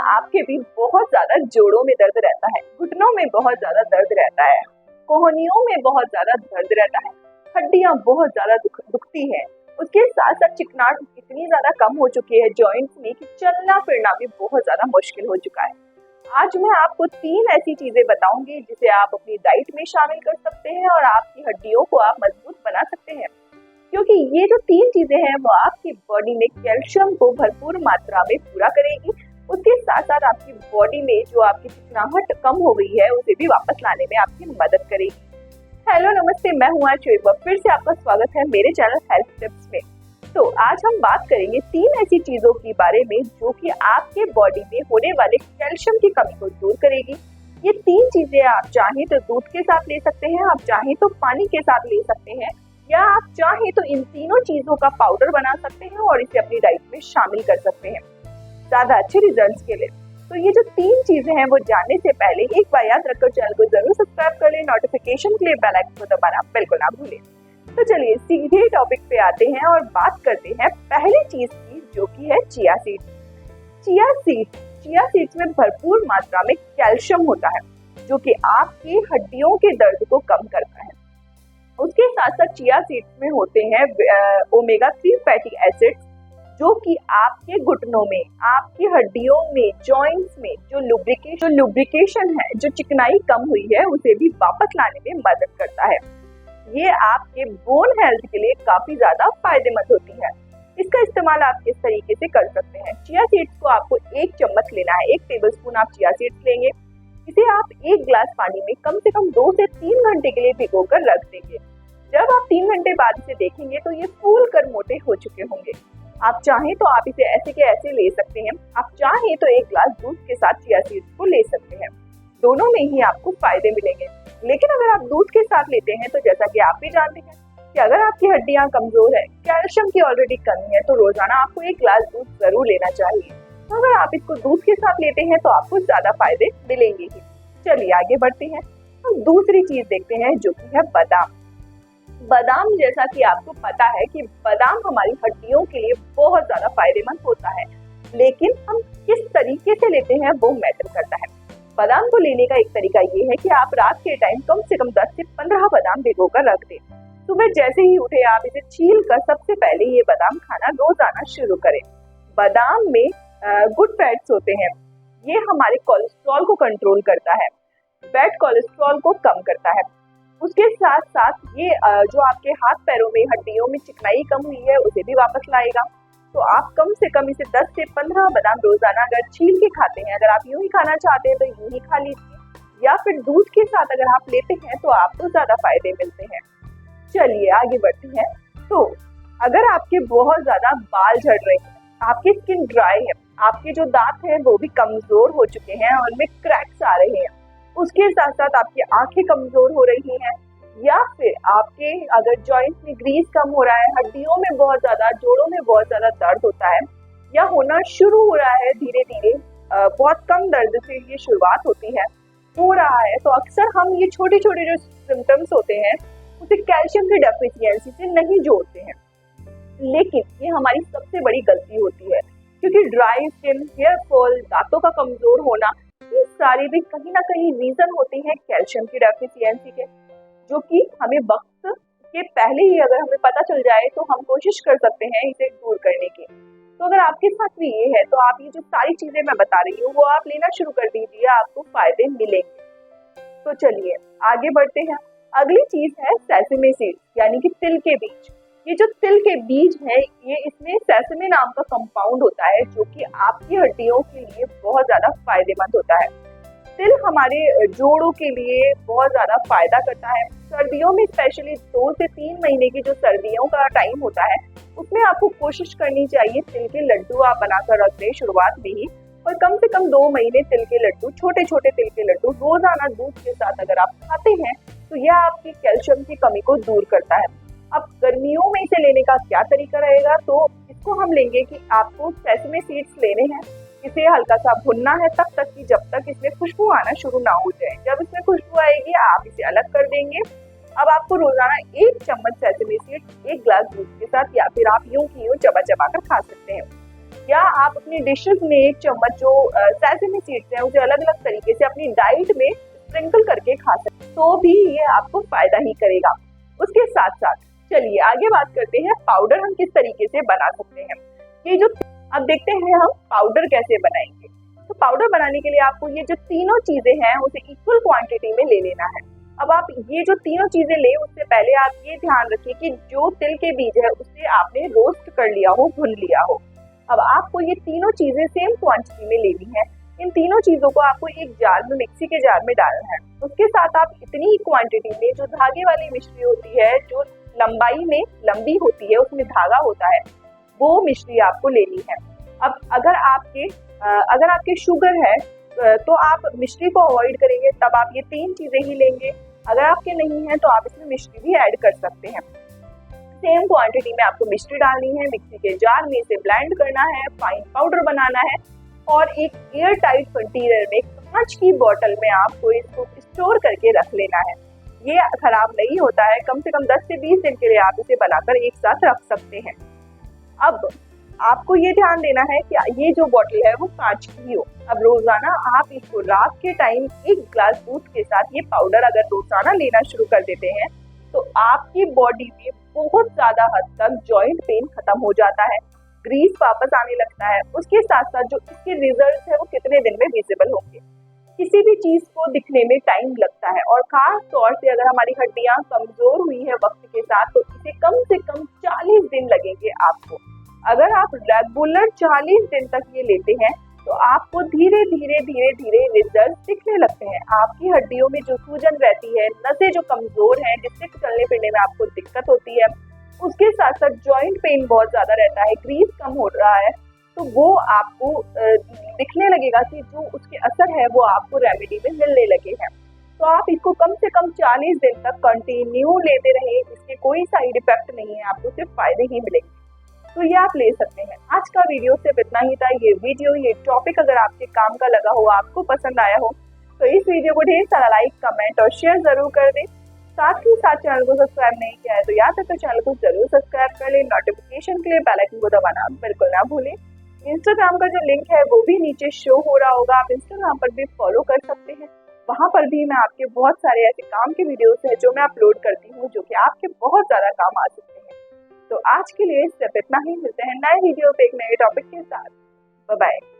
आपके भी बहुत ज्यादा जोड़ों में दर्द रहता है, घुटनों में बहुत ज्यादा दर्द रहता है, कोहनियों में बहुत ज्यादा दर्द रहता है, हड्डियां बहुत ज्यादा दुखती है, उसके साथ साथ चिकनाहट इतनी ज्यादा कम हो चुकी है जॉइंट्स में कि चलना फिरना भी बहुत ज्यादा मुश्किल हो चुका है। आज मैं आपको 3 ऐसी चीजें बताऊंगी जिसे आप अपनी डाइट में शामिल कर सकते हैं और आपकी हड्डियों को आप मजबूत बना सकते हैं, क्योंकि ये जो 3 चीजें हैं वो आपकी बॉडी में कैल्शियम को भरपूर मात्रा में पूरा करेगी। उसके साथ साथ आपकी बॉडी में जो आपकी चिकनाहट कम हो गई है उसे भी वापस लाने में आपकी मदद करेगी। हेलो नमस्ते, मैं हूँ आज फिर से आपका स्वागत है मेरे चैनल हेल्थ टिप्स में। तो आज हम बात करेंगे 3 ऐसी चीजों के बारे में जो कि आपके बॉडी में होने वाले कैल्शियम की कमी को दूर करेगी। ये 3 चीजें आप चाहें तो दूध के साथ ले सकते हैं, आप चाहें तो पानी के साथ ले सकते हैं, या आप चाहें तो इन तीनों चीजों का पाउडर बना सकते हैं और इसे अपनी डाइट में शामिल कर सकते हैं ज्यादा अच्छे रिजल्ट्स के लिए। तो ये जो 3 चीजें हैं वो जानने से पहले एक बार याद रखकर चैनल को जरूर सब्सक्राइब कर लें, नोटिफिकेशन के लिए बेल आइकन को दबाना बिल्कुल ना भूलें। तो चलिए सीधे टॉपिक पे आते हैं और बात करते हैं पहली चीज की, जो कि है चिया सीड्स। चिया सीड्स में भरपूर मात्रा में कैल्शियम होता है जो कि आपकी हड्डियों के दर्द को कम करता है। उसके साथ साथ चिया सीड्स में होते हैं ओमेगा 3 फैटी एसिड्स जो कि आपके घुटनों में, आपकी हड्डियों में, जॉइंट्स में जो लुब्रिकेशन है, जो चिकनाई कम हुई है उसे भी वापस लाने में मदद करता है। ये आपके बोन हेल्थ के लिए काफी ज्यादा फायदेमंद होती है। इसका इस्तेमाल आप किस तरीके से कर सकते हैं? चिया सीड्स को आपको 1 चम्मच लेना है, 1 टेबलस्पून आप चिया सीड्स लेंगे। इसे आप 1 गिलास पानी में कम से कम 2 से 3 घंटे के लिए भिगोकर रख देंगे। जब आप 3 घंटे बाद इसे देखेंगे तो ये फूल कर मोटे हो चुके होंगे। आप चाहें तो आप इसे ऐसे के ऐसे ले सकते हैं, आप चाहें तो 1 गिलास दूध के साथ चिया सीड्स को ले सकते हैं। दोनों में ही आपको फायदे मिलेंगे। लेकिन अगर आप दूध के साथ लेते हैं तो जैसा कि आप भी जानते हैं कि अगर आपकी हड्डियां कमजोर है, कैल्शियम की ऑलरेडी कमी है, तो रोजाना आपको 1 गिलास दूध जरूर लेना चाहिए। तो अगर आप इसको दूध के साथ लेते हैं तो आपको ज्यादा फायदे मिलेंगे ही। चलिए आगे बढ़ते हैं। हम दूसरी चीज देखते हैं जो कि है बादाम। जैसा कि आपको पता है कि बादाम हमारी हड्डियों के लिए बहुत ज्यादा फायदेमंद होता है, लेकिन हम किस तरीके से लेते हैं वो मैटर करता है। बादाम को लेने का एक तरीका ये है कि आप रात के टाइम कम से कम 10 से 15 बादाम भिगोकर रख दें। सुबह जैसे ही उठे आप इसे छील कर सबसे पहले ये बादाम खाना रोजाना शुरू करें। बादाम में गुड फैट्स होते हैं, ये हमारे कोलेस्ट्रॉल को कंट्रोल करता है, बैड कोलेस्ट्रॉल को कम करता है। उसके साथ साथ ये जो आपके हाथ पैरों में, हड्डियों में चिकनाई कम हुई है उसे भी वापस लाएगा। तो आप कम से कम इसे 10 से 15 बादाम रोजाना अगर छील के खाते हैं, अगर आप यूं ही खाना चाहते हैं तो यूं ही खा लीजिए, या फिर दूध के साथ अगर आप लेते हैं तो आपको ज्यादा फायदे मिलते हैं। चलिए आगे बढ़ते हैं। तो अगर आपके बहुत ज्यादा बाल झड़ रहे हैं, आपकी स्किन ड्राई है, आपके जो दांत हैं वो भी कमजोर हो चुके हैं और उनमें क्रैक्स आ रहे हैं, उसके साथ साथ आपकी आंखें कमजोर हो रही हैं, या फिर आपके अगर जॉइंट्स में ग्रीस कम हो रहा है, हड्डियों में बहुत ज्यादा, जोड़ों में बहुत ज्यादा दर्द होता है या होना शुरू हो रहा है धीरे धीरे, बहुत कम दर्द से ये शुरुआत होती है, हो रहा है, तो अक्सर हम ये छोटे छोटे जो सिम्टम्स होते हैं उसे कैल्शियम की डेफिशिएंसी से नहीं जोड़ते हैं। लेकिन ये हमारी सबसे बड़ी गलती होती है, क्योंकि ड्राई स्किन, हेयर फॉल, दांतों का कमजोर होना, ये सारी भी कहीं ना कहीं रीजन होते हैं कैल्शियम की डेफिशिएंसी के, जो कि हमें वक्त के पहले ही अगर हमें पता चल जाए तो हम कोशिश कर सकते हैं इसे दूर करने की। तो अगर आपके साथ भी ये है तो आप ये जो सारी चीजें मैं बता रही हूँ वो आप लेना शुरू कर दीजिए, आपको फायदे मिलेंगे। तो चलिए आगे बढ़ते हैं। अगली चीज है सेसमे सीड्स, यानी कि तिल के बीज। ये जो तिल के बीज है, ये इसमें सेसमे नाम का कंपाउंड होता है जो कि आपकी हड्डियों के लिए बहुत ज्यादा फायदेमंद होता है। तिल हमारे जोड़ों के लिए बहुत ज्यादा फायदा करता है। सर्दियों में स्पेशली 2 से 3 महीने की जो सर्दियों का टाइम होता है उसमें आपको कोशिश करनी चाहिए तिल के लड्डू आप बनाकर रख दें शुरुआत में ही, और कम से कम 2 महीने तिल के लड्डू, छोटे छोटे तिल के लड्डू रोजाना दूध के साथ अगर आप खाते हैं तो यह आपकी कैल्शियम की कमी को दूर करता है। अब गर्मियों में इसे लेने का क्या तरीका रहेगा, तो इसको हम लेंगे कि आपको सेसमे सीड्स लेने हैं, इसे हल्का सा भुनना है तब तक कि जब तक इसमें खुशबू आना शुरू ना हो जाए। जब इसमें खुशबू आएगी आप इसे अलग कर देंगे। अब आपको रोजाना 1 चम्मच सेसमे सीड्स 1 गिलास दूध के साथ, या फिर आप यूं की यूं चबा चबा कर खा सकते हैं। या आप अपनी डिशेस में एक चम्मच जो सेसमी सीड्स हैं उसे अलग अलग तरीके से अपनी डाइट में स्प्रिंकल करके खा सकते हैं, तो भी ये आपको फायदा ही करेगा। उसके साथ साथ चलिए आगे बात करते हैं पाउडर हम किस तरीके से बना सकते हैं। ये जो अब देखते हैं हम पाउडर कैसे बनाएंगे। तो पाउडर बनाने के लिए आपको ये जो तीनों चीजें हैं उसे इक्वल क्वांटिटी में ले लेना है। अब आप ये जो तीनों चीजें ले उससे पहले आप ये ध्यान रखिए कि जो तिल के बीज है उसे आपने रोस्ट कर लिया हो, भून लिया हो। अब आपको ये तीनों चीजें सेम क्वांटिटी में लेनी है। इन तीनों चीजों को आपको एक जार में, मिक्सी के जार में डालना है। उसके साथ आप इतनी ही क्वांटिटी में जो धागे वाली मिश्री होती है, जो लंबाई में लंबी होती है, उसमें धागा होता है, वो मिश्री आपको लेनी है। अब अगर आपके शुगर है तो आप मिश्री को अवॉइड करेंगे, तब आप ये तीन चीजें ही लेंगे। अगर आपके नहीं है तो आप इसमें मिश्री भी ऐड कर सकते हैं। सेम क्वांटिटी में आपको मिश्री डालनी है, मिक्सी के जार में इसे ब्लेंड करना है, फाइन पाउडर बनाना है और एक एयर टाइट कंटेनर में, कांच की बोतल में आपको इसको स्टोर करके रख लेना है। ये खराब नहीं होता है, कम से कम 10 से 20 दिन के लिए आप इसे बनाकर एक साथ रख सकते हैं। अब आपको ये ध्यान देना है कि ये जो बोतल है वो कांच की हो। अब रोजाना आप इसको रात के टाइम 1 ग्लास दूध के साथ ये पाउडर अगर रोजाना लेना शुरू कर देते हैं तो आपकी बॉडी में बहुत ज्यादा हद तक जॉइंट पेन खत्म हो जाता है, ग्रीस वापस आने लगता है। उसके साथ साथ जो इसके रिजल्ट है वो कितने दिन में विजिबल होंगे। किसी भी चीज को दिखने में टाइम लगता है और खास तौर से अगर हमारी हड्डियां कमजोर हुई है वक्त के साथ तो इसे कम से कम 40 दिन लगेंगे आपको। अगर आप रेगुलर 40 दिन तक ये लेते हैं तो आपको धीरे धीरे रिजल्ट दिखने लगते हैं। आपकी हड्डियों में जो सूजन रहती है, नसें जो कमजोर हैं जिससे चलने फिरने में आपको दिक्कत होती है, उसके साथ साथ जॉइंट पेन बहुत ज्यादा रहता है, ग्रीस कम हो रहा है, तो वो आपको दिखने लगेगा कि जो उसके असर है वो आपको रेमेडी में मिलने लगे हैं। तो आप इसको कम से कम 40 दिन तक कंटिन्यू लेते रहें, इसके कोई साइड इफेक्ट नहीं है, आपको सिर्फ फायदे ही मिलेंगे। तो ये आप ले सकते हैं। आज का वीडियो सिर्फ इतना ही था। ये टॉपिक अगर आपके काम का लगा हो, आपको पसंद आया हो, तो इस वीडियो को ढेर सारा लाइक, कमेंट और शेयर जरूर कर दें। साथ ही साथ चैनल को सब्सक्राइब नहीं किया है तो याद है तो चैनल को जरूर सब्सक्राइब कर लें। नोटिफिकेशन के लिए बेल आइकन को दबाना बिल्कुल ना भूलें। इंस्टाग्राम का जो लिंक है वो भी नीचे शो हो रहा होगा, आप इंस्टाग्राम पर भी फॉलो कर सकते हैं। वहाँ पर भी मैं आपके बहुत सारे ऐसे काम के वीडियोस हैं जो मैं अपलोड करती हूँ, जो कि आपके बहुत ज्यादा काम आ सकते हैं। तो आज के लिए सिर्फ इतना ही। मिलते हैं नए वीडियो पे एक नए टॉपिक के साथ। Bye bye.